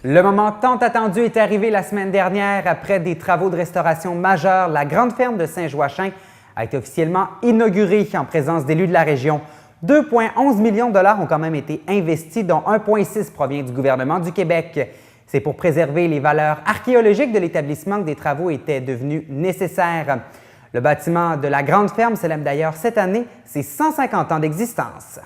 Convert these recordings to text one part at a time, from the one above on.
Le moment tant attendu est arrivé la semaine dernière. Après des travaux de restauration majeurs, la grande ferme de Saint-Joachim a été officiellement inaugurée en présence d'élus de la région. 2,11 millions de dollars ont quand même été investis, dont 1,6 provient du gouvernement du Québec. C'est pour préserver les valeurs archéologiques de l'établissement que des travaux étaient devenus nécessaires. Le bâtiment de la grande ferme célèbre d'ailleurs cette année ses 150 ans d'existence.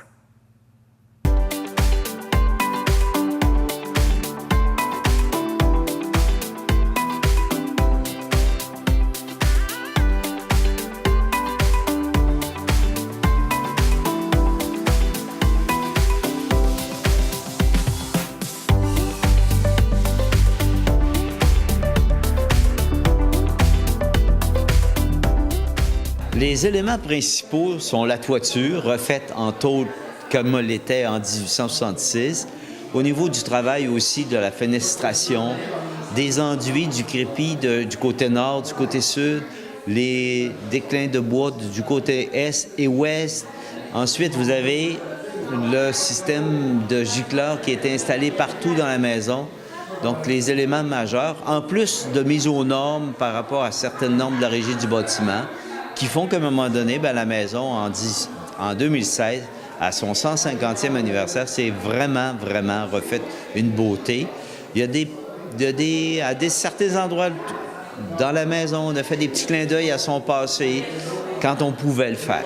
Les éléments principaux sont la toiture, refaite en tôle comme elle l'était en 1866. Au niveau du travail aussi, de la fenestration, des enduits du crépi du côté nord, du côté sud, les déclins de bois du côté est et ouest. Ensuite, vous avez le système de gicleurs qui est installé partout dans la maison. Donc, les éléments majeurs, en plus de mise aux normes par rapport à certaines normes de la Régie du bâtiment, qui font qu'à un moment donné, bien, la maison, en 2016, à son 150e anniversaire, c'est vraiment refait une beauté. Il y a certains endroits dans la maison, on a fait des petits clins d'œil à son passé quand on pouvait le faire.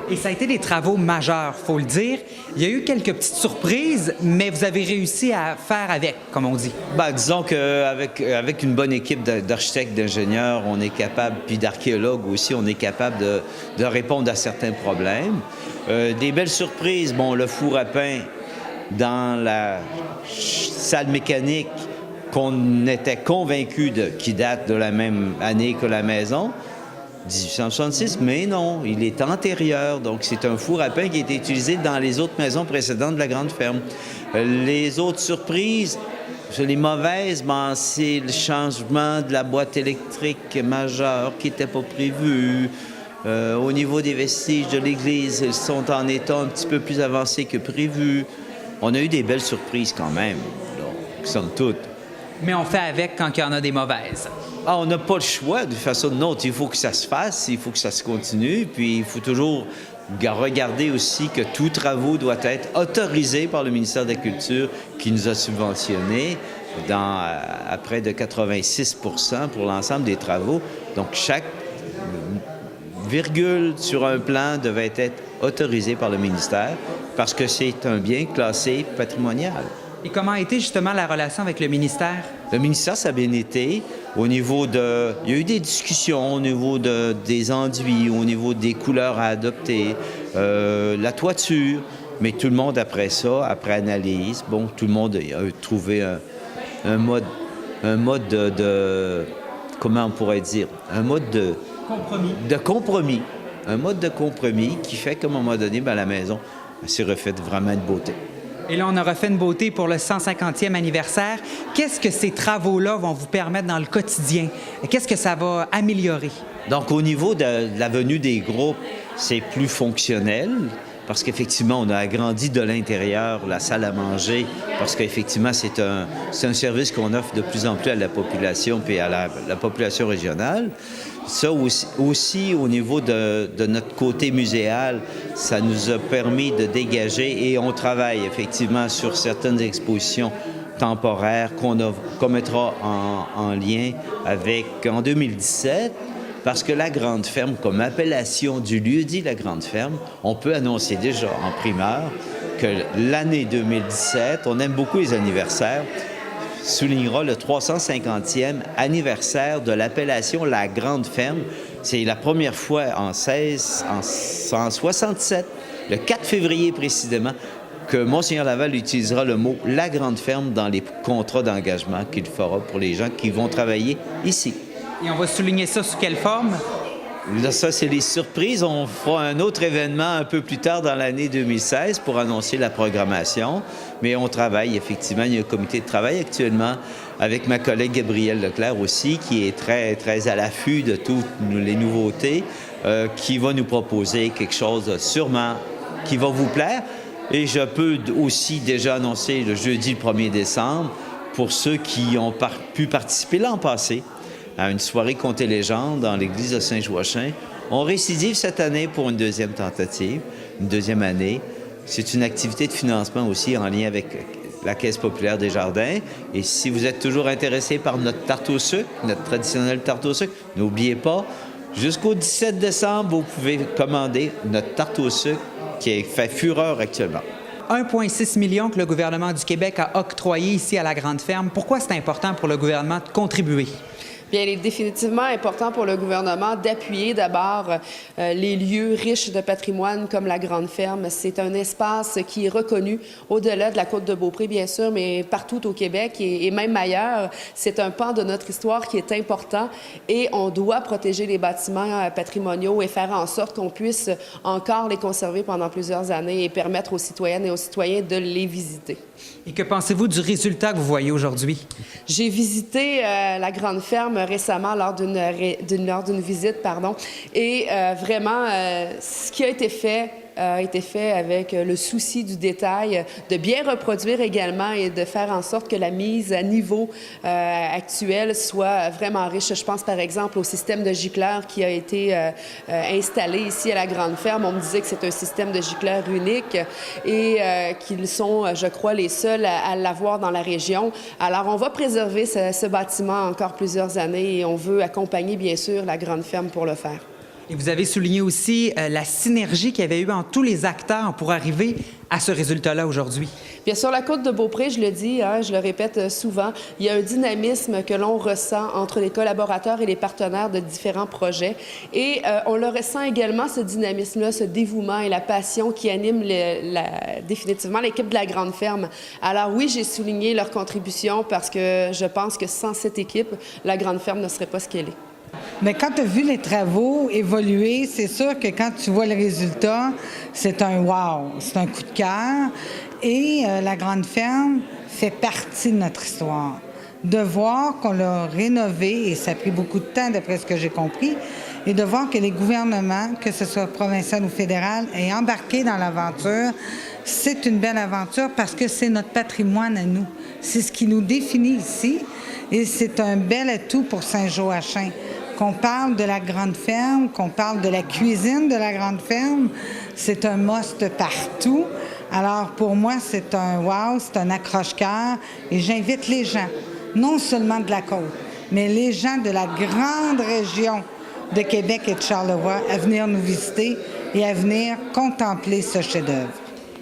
Et ça a été des travaux majeurs, il faut le dire. Il y a eu quelques petites surprises, mais vous avez réussi à faire avec, comme on dit. Bien, disons qu'avec une bonne équipe d'architectes, d'ingénieurs, on est capable, puis d'archéologues aussi, on est capable de répondre à certains problèmes. Des belles surprises, bon, le four à pain dans la salle mécanique qu'on était convaincu qui date de la même année que la maison, 1866, mais non, il est antérieur. Donc, c'est un four à pain qui a été utilisé dans les autres maisons précédentes de la grande ferme. Les autres surprises, les mauvaises, ben, c'est le changement de la boîte électrique majeure qui n'était pas prévu. Au niveau des vestiges de l'église, ils sont en état un petit peu plus avancé que prévu. On a eu des belles surprises quand même, donc, somme toute. Mais on fait avec quand il y en a des mauvaises. Ah, on n'a pas le choix de façon de autre. Il faut que ça se fasse, il faut que ça se continue, puis il faut toujours regarder aussi que tout travaux doit être autorisé par le ministère de la Culture qui nous a subventionnés à près de 86 % pour l'ensemble des travaux. Donc, chaque virgule sur un plan devait être autorisé par le ministère parce que c'est un bien classé patrimonial. Et comment a été justement la relation avec le ministère? Le ministère, ça a bien été. Au niveau de... Il y a eu des discussions au niveau des enduits, au niveau des couleurs à adopter, la toiture. Mais tout le monde, après ça, après analyse, bon, tout le monde a trouvé un mode de... Comment on pourrait dire? Un mode de... Compromis. De compromis. Un mode de compromis qui fait qu'à un moment donné, bien, la maison s'est refaite vraiment de beauté. Et là, on a refait une beauté pour le 150e anniversaire. Qu'est-ce que ces travaux-là vont vous permettre dans le quotidien? Qu'est-ce que ça va améliorer? Donc, au niveau de la venue des groupes, c'est plus fonctionnel parce qu'effectivement, on a agrandi de l'intérieur la salle à manger parce qu'effectivement, c'est un service qu'on offre de plus en plus à la population puis à la population régionale. Ça aussi, au niveau de notre côté muséal, ça nous a permis de dégager et on travaille effectivement sur certaines expositions temporaires qu'on mettra en lien avec en 2017. Parce que la Grande Ferme, comme appellation du lieu-dit La Grande Ferme, on peut annoncer déjà en primeur que l'année 2017, on aime beaucoup les anniversaires, soulignera le 350e anniversaire de l'appellation La Grande Ferme. C'est la première fois en 67, le 4 février précisément, que Monseigneur Laval utilisera le mot « La Grande Ferme » dans les contrats d'engagement qu'il fera pour les gens qui vont travailler ici. Et on va souligner ça sous quelle forme? Là, ça, c'est les surprises. On fera un autre événement un peu plus tard dans l'année 2016 pour annoncer la programmation. Mais on travaille, effectivement. Il y a un comité de travail actuellement avec ma collègue Gabrielle Leclerc aussi, qui est très à l'affût de toutes les nouveautés, qui va nous proposer quelque chose sûrement qui va vous plaire. Et je peux aussi déjà annoncer le jeudi le 1er décembre pour ceux qui ont pu participer l'an passé à une soirée Contes et légendes dans l'église de Saint-Joachim, on récidive cette année pour une deuxième tentative, une deuxième année. C'est une activité de financement aussi en lien avec la Caisse populaire des jardins. Et si vous êtes toujours intéressé par notre tarte au sucre, notre traditionnelle tarte au sucre, n'oubliez pas, jusqu'au 17 décembre, vous pouvez commander notre tarte au sucre qui fait fureur actuellement. 1,6 million que le gouvernement du Québec a octroyé ici à la Grande Ferme. Pourquoi c'est important pour le gouvernement de contribuer? Bien, il est définitivement important pour le gouvernement d'appuyer d'abord les lieux riches de patrimoine comme la Grande Ferme. C'est un espace qui est reconnu au-delà de la Côte-de-Beaupré, bien sûr, mais partout au Québec et même ailleurs. C'est un pan de notre histoire qui est important et on doit protéger les bâtiments patrimoniaux et faire en sorte qu'on puisse encore les conserver pendant plusieurs années et permettre aux citoyennes et aux citoyens de les visiter. Et que pensez-vous du résultat que vous voyez aujourd'hui? J'ai visité la Grande Ferme récemment lors d'une visite, et vraiment, ce qui a été fait avec le souci du détail, de bien reproduire également et de faire en sorte que la mise à niveau actuelle soit vraiment riche. Je pense par exemple au système de gicleurs qui a été installé ici à la Grande Ferme. On me disait que c'est un système de gicleurs unique et qu'ils sont, je crois, les seuls à l'avoir dans la région. Alors, on va préserver ce bâtiment encore plusieurs années et on veut accompagner, bien sûr, la Grande Ferme pour le faire. Et vous avez souligné aussi la synergie qu'il y avait eu entre tous les acteurs pour arriver à ce résultat-là aujourd'hui. Bien sûr, la Côte-de-Beaupré, je le dis, je le répète souvent, il y a un dynamisme que l'on ressent entre les collaborateurs et les partenaires de différents projets. Et on le ressent également, ce dynamisme-là, ce dévouement et la passion qui anime définitivement l'équipe de la Grande Ferme. Alors oui, j'ai souligné leur contribution parce que je pense que sans cette équipe, la Grande Ferme ne serait pas ce qu'elle est. Mais quand tu as vu les travaux évoluer, c'est sûr que quand tu vois le résultat, c'est un wow, c'est un coup de cœur. Et la Grande Ferme fait partie de notre histoire. De voir qu'on l'a rénové, et ça a pris beaucoup de temps d'après ce que j'ai compris, et de voir que les gouvernements, que ce soit provincial ou fédéral, aient embarqué dans l'aventure, c'est une belle aventure parce que c'est notre patrimoine à nous. C'est ce qui nous définit ici et c'est un bel atout pour Saint-Joachim. Qu'on parle de la Grande Ferme, qu'on parle de la cuisine de la Grande Ferme, c'est un must partout. Alors, pour moi, c'est un wow, c'est un accroche-cœur. Et j'invite les gens, non seulement de la Côte, mais les gens de la grande région de Québec et de Charlevoix à venir nous visiter et à venir contempler ce chef-d'œuvre.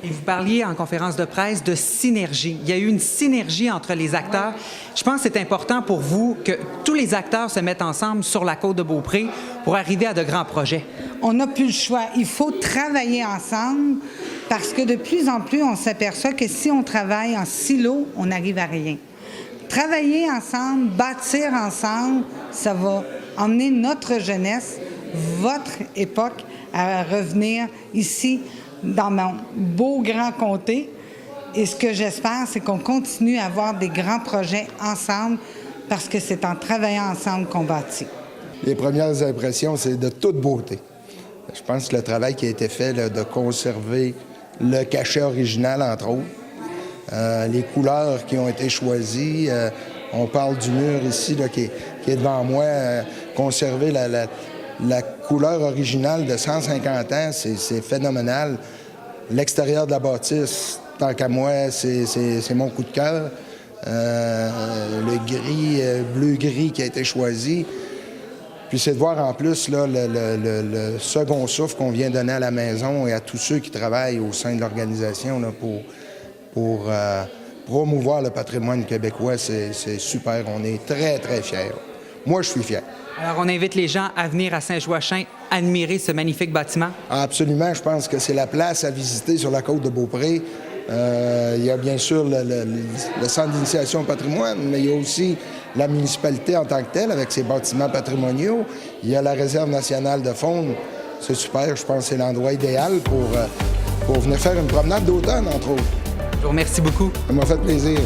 Et vous parliez en conférence de presse de synergie. Il y a eu une synergie entre les acteurs. Je pense que c'est important pour vous que tous les acteurs se mettent ensemble sur la Côte-de-Beaupré pour arriver à de grands projets. On n'a plus le choix. Il faut travailler ensemble parce que de plus en plus, on s'aperçoit que si on travaille en silo, on n'arrive à rien. Travailler ensemble, bâtir ensemble, ça va emmener notre jeunesse, votre époque, à revenir ici dans mon beau grand comté. Et ce que j'espère, c'est qu'on continue à avoir des grands projets ensemble parce que c'est en travaillant ensemble qu'on bâtit. Les premières impressions, c'est de toute beauté. Je pense que le travail qui a été fait là, de conserver le cachet original, entre autres, les couleurs qui ont été choisies, on parle du mur ici là, qui est devant moi, conserver la couleur originale de 150 ans, c'est phénoménal. L'extérieur de la bâtisse, tant qu'à moi, c'est mon coup de cœur. Le gris, bleu-gris qui a été choisi. Puis c'est de voir en plus là, le second souffle qu'on vient donner à la maison et à tous ceux qui travaillent au sein de l'organisation là, pour promouvoir le patrimoine québécois. C'est super. On est très, très fiers. Moi, je suis fier. Alors, on invite les gens à venir à Saint-Joachim admirer ce magnifique bâtiment. Absolument. Je pense que c'est la place à visiter sur la Côte-de-Beaupré. Il y a bien sûr le centre d'initiation au patrimoine, mais il y a aussi la municipalité en tant que telle avec ses bâtiments patrimoniaux. Il y a la réserve nationale de faune. C'est super. Je pense que c'est l'endroit idéal pour venir faire une promenade d'automne, entre autres. Je vous remercie beaucoup. Ça m'a fait plaisir.